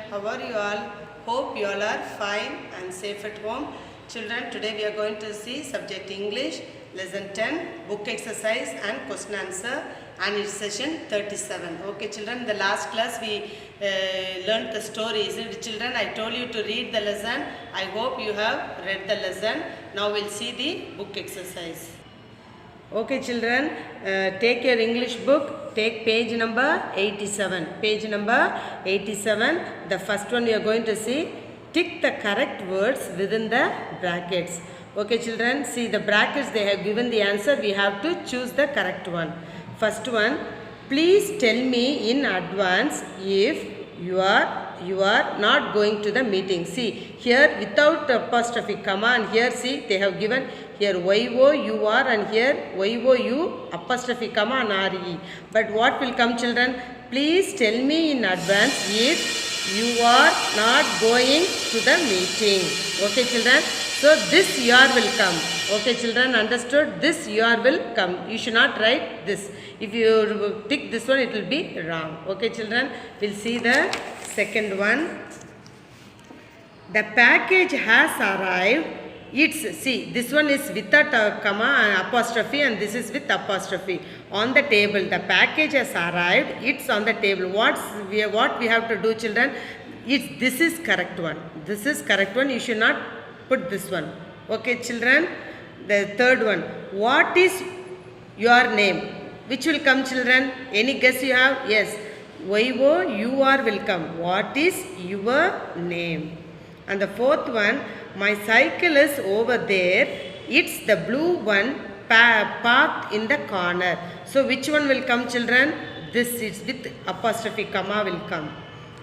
how are you all? Hope you all are fine and safe at home. Children, today we are going to see subject English, lesson 10, book exercise and question answer, and it's session 37. Okay children, in the last class we learned the story, isn't it children? I told you to read the lesson. I hope you have read the lesson. Now we'll see the book exercise. Okay children, take your English book, take page number 87. Page number 87, the first one you are going to see, tick the correct words within the brackets. Okay children, see the brackets, they have given the answer, we have to choose the correct one. First one, please tell me in advance if you are not going to the meeting. See here without apostrophe comma, and here see they have given here YOUR and here YOU apostrophe comma and RE. But what will come children? Please tell me in advance if you are not going to the meeting. Okay children. So this your will come. Okay children, understood? This your will come. You should not write this. If you tick this one, it will be wrong. Okay children, we'll see the second one. The package has arrived. See, this one is without a comma and apostrophe, and this is with apostrophe. On the table, the package has arrived. It's on the table. What we have to do children? This is correct one. This is correct one. You should not put this one. Okay children. The third one. What is your name? Which will come children? Any guess you have? Yes. YOUR will come. What is your name? And the fourth one. My cycle is over there. It's the blue one parked in the corner. So which one will come children? This is with apostrophe comma will come.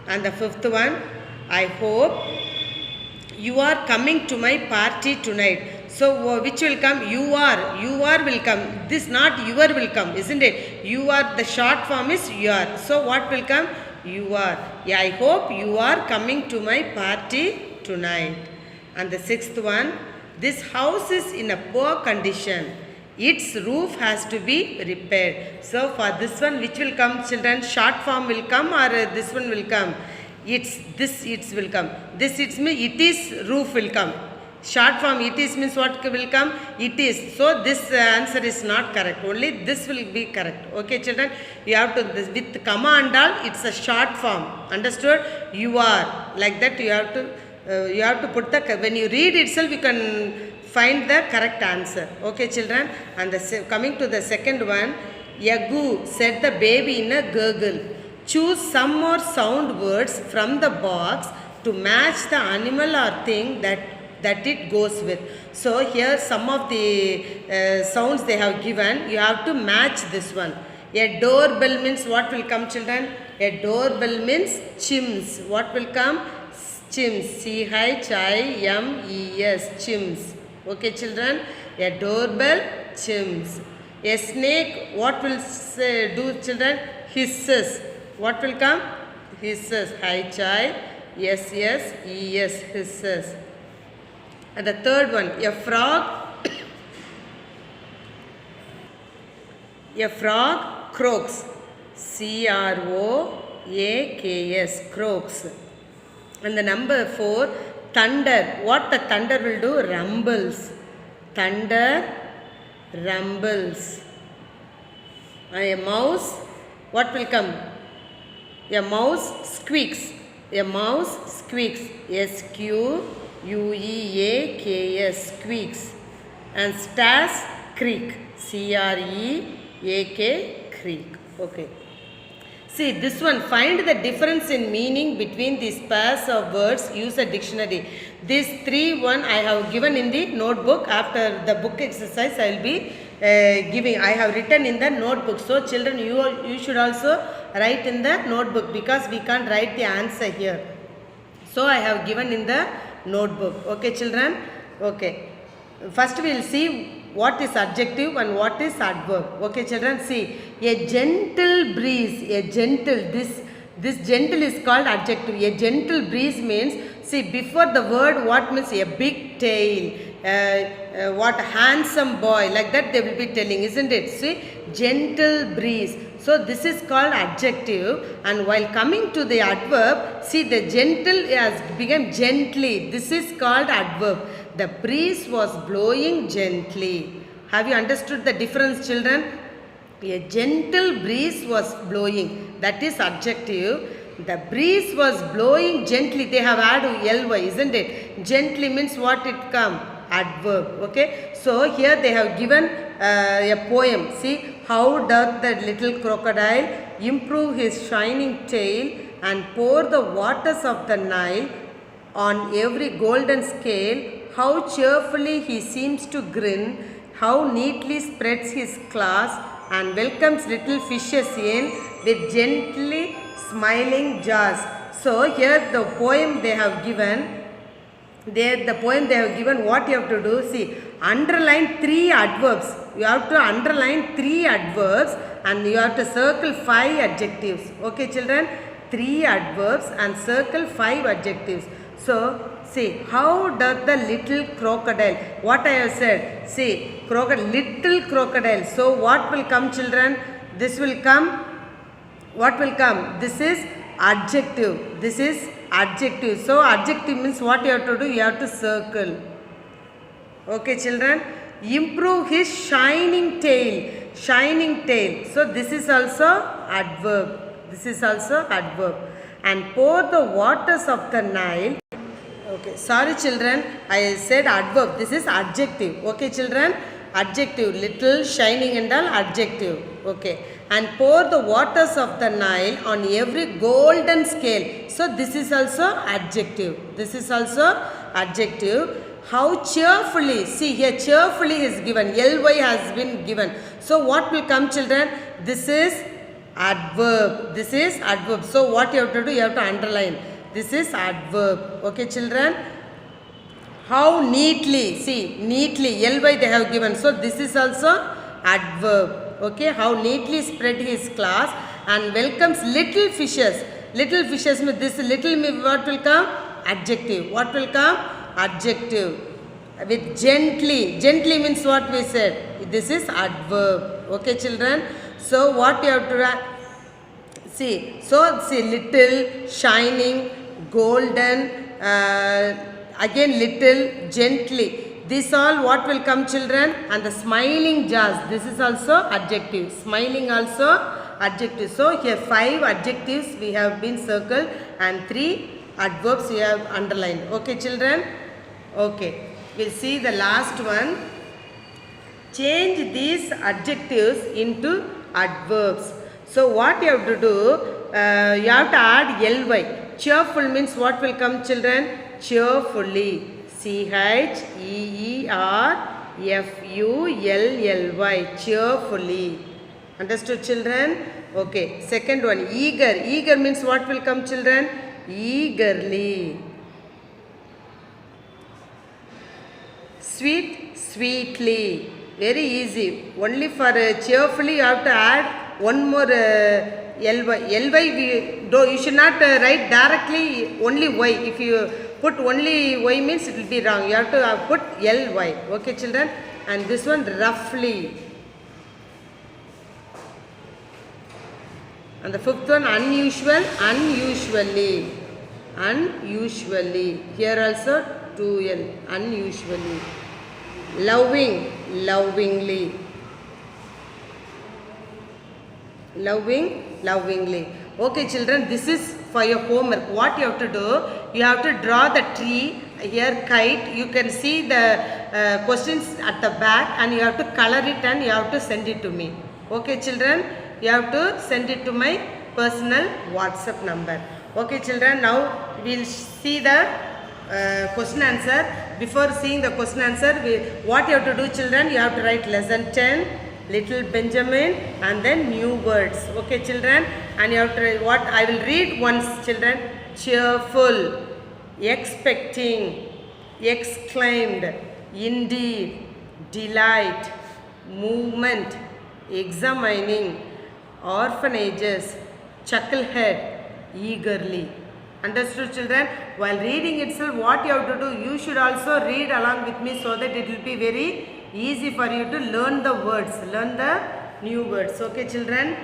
And the fifth one. I hope you are coming to my party tonight. So which will come? You are will come. This not your will come, isn't it? You are, the short form is your. So what will come? You are. Yeah, I hope you are coming to my party tonight. And the sixth one, this house is in a poor condition. Its roof has to be repaired. So for this one, which will come children? Short form will come or this one will come? It will come. This it means it is roof will come. Short form it is means what will come? It is. So this answer is not correct. Only this will be correct. Okay children, you have to this with comma and all. It's a short form. Understood? You are like that. You have to put the, when you read itself you can find the correct answer. Okay children, and coming to the second one, Yagu said the baby in a gurgle. Choose some more sound words from the box to match the animal or thing that it goes with. So here some of the sounds they have given, you have to match this one. A doorbell means what will come children? A doorbell means chims. What will come? Chims. CHIMES. Chims. Okay children. A doorbell. Chims. A snake. What will do children? Hisses. What will come? Hisses. HISSES. Hisses. And the third one. A frog. A frog croaks. CROAKS. Croaks. And the number 4, thunder. What the thunder will do? Rumbles. Thunder rumbles. And a mouse, what will come? A mouse squeaks. A mouse squeaks. SQUEAKS. Squeaks. And stairs creak. CREAK. Creak. Okay. See this one, find the difference in meaning between these pairs of words, use a dictionary. These 3 I have given in the notebook. After the book exercise I will be giving. I have written in the notebook. So children, you should also write in the notebook because we can't write the answer here. So I have given in the notebook. Okay children? Okay. First we will see what is adjective and what is adverb. Okay children, see, a gentle breeze, this gentle is called adjective. A gentle breeze means, see, before the word what means? A big tail, what handsome boy, like that they will be telling, isn't it? See, gentle breeze. So this is called adjective. And while coming to the adverb, see the gentle has become gently. This is called adverb. The breeze was blowing gently. Have you understood the difference, children? A gentle breeze was blowing. That is adjective. The breeze was blowing gently. They have added ly, isn't it? Gently means what it come? Adverb. Okay. So here they have given a poem. See, how doth the little crocodile improve his shining tail and pour the waters of the Nile on every golden scale? How cheerfully he seems to grin, how neatly spreads his claws and welcomes little fishes in with gently smiling jaws. So here the poem they have given, what you have to do, see, underline 3 adverbs. You have to underline 3 adverbs and you have to circle 5 adjectives. Okay, children? 3 adverbs and circle 5 adjectives. So, see, how does the little crocodile, what I have said, see, little crocodile. So, what will come, children? This will come, what will come? This is adjective. This is adjective. So, adjective means what you have to do? You have to circle. Okay, children? Improve his shining tail. Shining tail. So, this is also adverb. This is also adverb. And pour the waters of the Nile. Okay, sorry children, I said adverb. This is adjective. Okay, children? Adjective. Little, shining and all adjective. Okay. And pour the waters of the Nile on every golden scale. So, this is also adjective. This is also adjective. How cheerfully, see here cheerfully is given, ly has been given. So, what will come, children? This is adverb. This is adverb. So, what you have to do? You have to underline. This is adverb. Okay, children? How neatly, see, neatly, ly they have given. So, this is also adverb. Okay, how neatly spread his claws and welcomes little fishes. Little fishes, this little, what will come? Adjective. What will come? Adjective. With gently. Gently means what we said. This is adverb. Okay, children? So, what you have to see? So, see, little, shining, golden, again little, gently. This all what will come, children? And the smiling jaws. This is also adjective. Smiling also adjective. So, here 5 adjectives we have been circled and 3 adverbs we have underlined. Okay, children? Okay. We'll see the last one. Change these adjectives into adverbs. So, what you have to do? You have to add ly. Cheerful means what will come, children? Cheerfully. cheerfully. Cheerfully. Understood, children? Okay. Second one, eager. Eager means what will come, children? Eagerly. Sweet, sweetly. Very easy. Only for cheerfully you have to add one more ly. You should not write directly only y. If you put only y means it will be wrong. You have to put ly. Okay, children? And this one, roughly. And the fifth one, unusual, unusually. Unusually. Here also 2l. Unusually. Loving, lovingly. Loving, lovingly. Okay, children, this is for your homework. What you have to do? You have to draw the tree, here kite. You can see the questions at the back and you have to color it and you have to send it to me. Okay, children? You have to send it to my personal WhatsApp number. Okay, children, now we will see the question answer. Before seeing the question answer, what you have to do, children? You have to write lesson 10, Little Benjamin, and then new words. Okay, children? And you have to, what I will read once, children. Cheerful, expecting, exclaimed, indeed, delight, movement, examining, orphanages, chucklehead, eagerly. Understood, children? While reading itself, what you have to do, you should also read along with me so that it will be very easy for you to learn the words, learn the new words. Okay, children?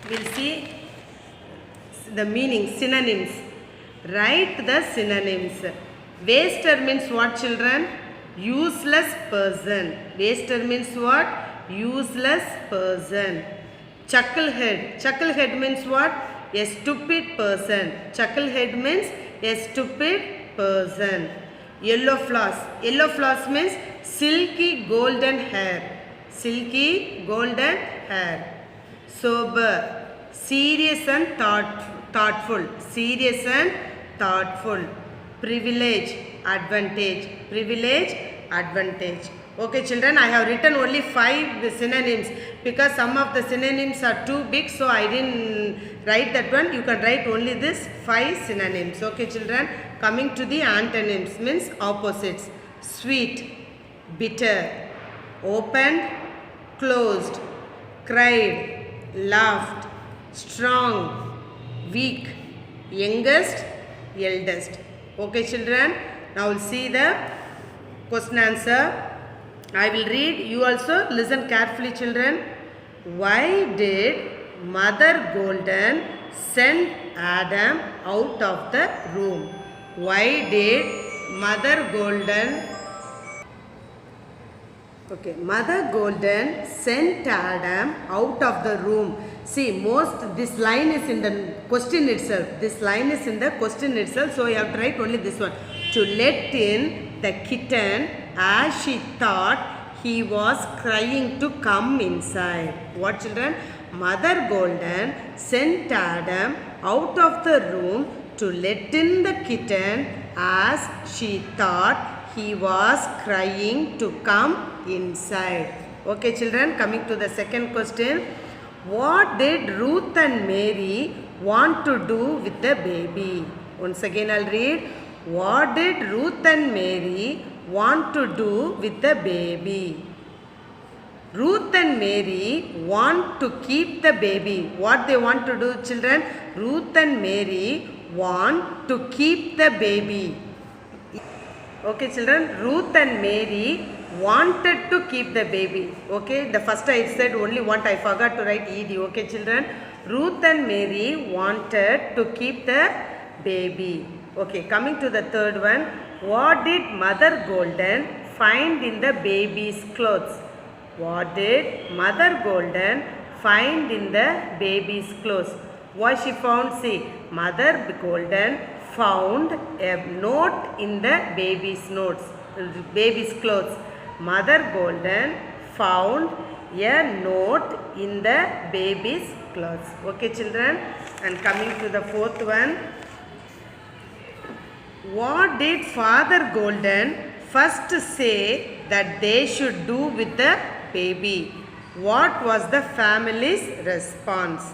we'll see the meaning, synonyms. Write the synonyms. Waster means what, children? Useless person. Waster means what? Useless person. Chucklehead. Chucklehead means what? A stupid person. Chucklehead means a stupid person. Yellow floss. Yellow floss means silky golden hair. Silky golden hair. Sober. Serious and thoughtful. Serious and thoughtful. Privilege. Advantage. Privilege. Advantage. Okay, children, I have written only 5 synonyms because some of the synonyms are too big, so I didn't write that one. You can write only this 5 synonyms. Okay, children, coming to the antonyms means opposites. Sweet, bitter, opened, closed, cried, laughed, strong, weak, youngest, eldest. Okay, children, now we'll see the question answer. I will read. You also listen carefully, children. Why did Mother Golden send Adam out of the room? Why did Mother Golden Mother Golden sent Adam out of the room? See, this line is in the question itself. This line is in the question itself. So you have to write only this one. To let in the kitten as she thought he was crying to come inside. What, children? Mother Golden sent Adam out of the room to let in the kitten as she thought he was crying to come inside. Okay, children, coming to the second question. What did Ruth and Mary want to do with the baby? Once again, I'll read. What did Ruth and Mary want to do with the baby? Ruth and Mary want to keep the baby. What they want to do, children? Ruth and Mary want to keep the baby. Okay, children, Ruth and Mary wanted to keep the baby. Okay, the first I said only want, I forgot to write ed. Okay, children, Ruth and Mary wanted to keep the baby. Okay, coming to the third one. What did Mother Golden find in the baby's clothes? What did Mother Golden find in the baby's clothes? What she found? See, Mother Golden found a note in the baby's clothes. Mother Golden found a note in the baby's clothes. Okay, children, and coming to the fourth one. What did Father Golden first say that they should do with the baby? What was the family's response?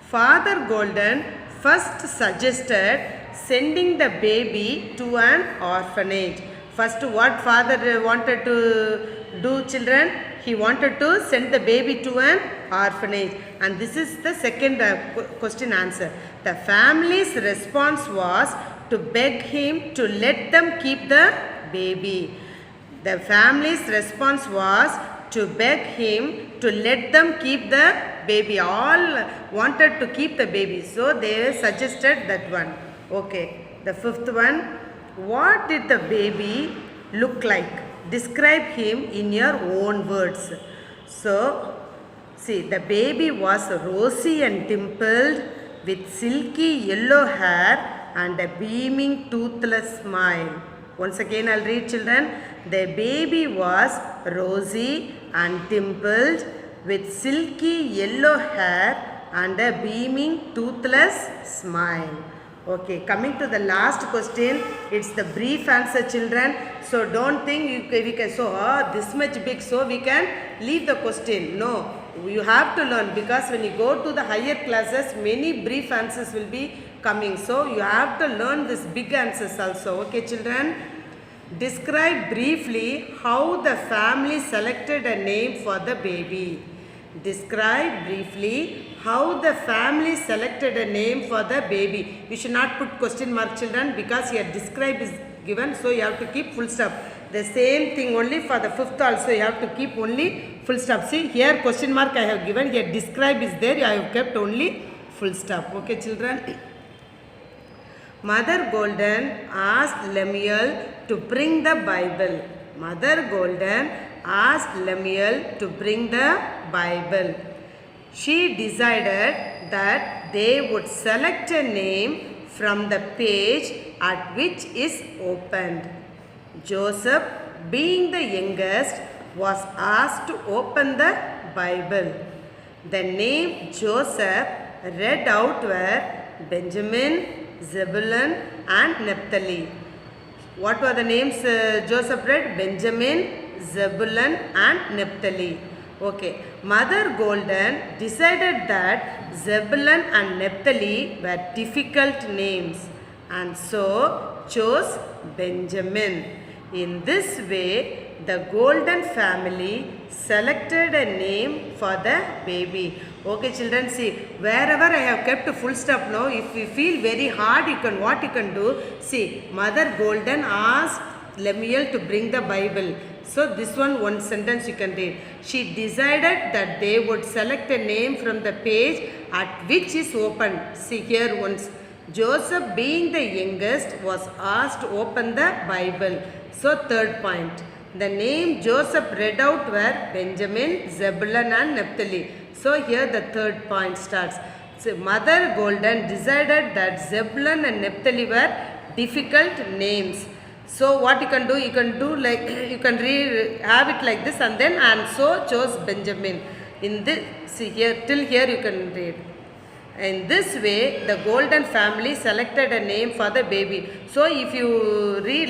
Father Golden first suggested sending the baby to an orphanage. First, what father wanted to do, children? He wanted to send the baby to an orphanage. And this is the second question answer. The family's response was to beg him to let them keep the baby. The family's response was to beg him to let them keep the baby. All wanted to keep the baby, so they suggested that one. Okay, the fifth one. What did the baby look like? Describe him in your own words. So, see, the baby was rosy and dimpled with silky yellow hair and a beaming toothless smile. Once again, I'll read, children. The baby was rosy and dimpled with silky yellow hair and a beaming toothless smile. Okay, coming to the last question, it's the brief answer, children. So don't think we can, this much big, so we can leave the question. No, you have to learn, because when you go to the higher classes, many brief answers will be coming. So you have to learn this big answers also. Okay, children. Describe briefly how the family selected a name for the baby. Describe briefly how the family selected a name for the baby. You should not put question mark, children, because here describe is given, so you have to keep full stop. The same thing only for the fifth also. You have to keep only full stop. See here question mark I have given. Here describe is there. I have kept only full stop. Okay, children. Mother Golden asked Lemuel to bring the Bible. Mother Golden asked Lemuel to bring the Bible. She decided that they would select a name from the page at which is opened. Joseph, being the youngest, was asked to open the Bible. The name Joseph read out were Benjamin, Zebulun and Naphtali. What were the names Joseph read? Benjamin, Zebulun and Naphtali. Okay. Mother Golden decided that Zebulun and Naphtali were difficult names and so chose Benjamin. In this way, the Golden family selected a name for the baby. Okay, children, see, wherever I have kept a full stop now, if you feel very hard, what you can do, see, Mother Golden asked Lemuel to bring the Bible. So this one sentence you can read. She decided that they would select a name from the page at which is opened. See here once. Joseph, being the youngest, was asked to open the Bible. So third point. The name Joseph read out were Benjamin, Zebulun and Naphtali. So here the third point starts. So Mother Golden decided that Zebulun and Naphtali were difficult names. So what you can do like you can have it like this and so chose Benjamin. In this, see here till here you can read. In this way, the Golden family selected a name for the baby. So if you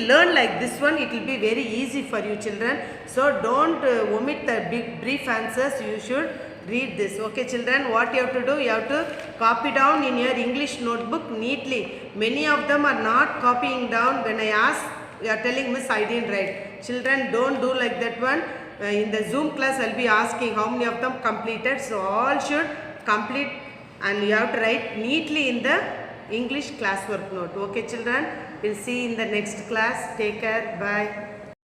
learn like this one, it will be very easy for you children. So don't omit the big brief answers. You should read this. Okay children, what you have to do? You have to copy down in your English notebook neatly. Many of them are not copying down. When I ask, you are telling Miss I didn't write. Children, don't do like that one. In the Zoom class, I will be asking how many of them completed. So all should complete and you have to write neatly in the English classwork note. Okay children, we'll see in the next class. Take care. Bye.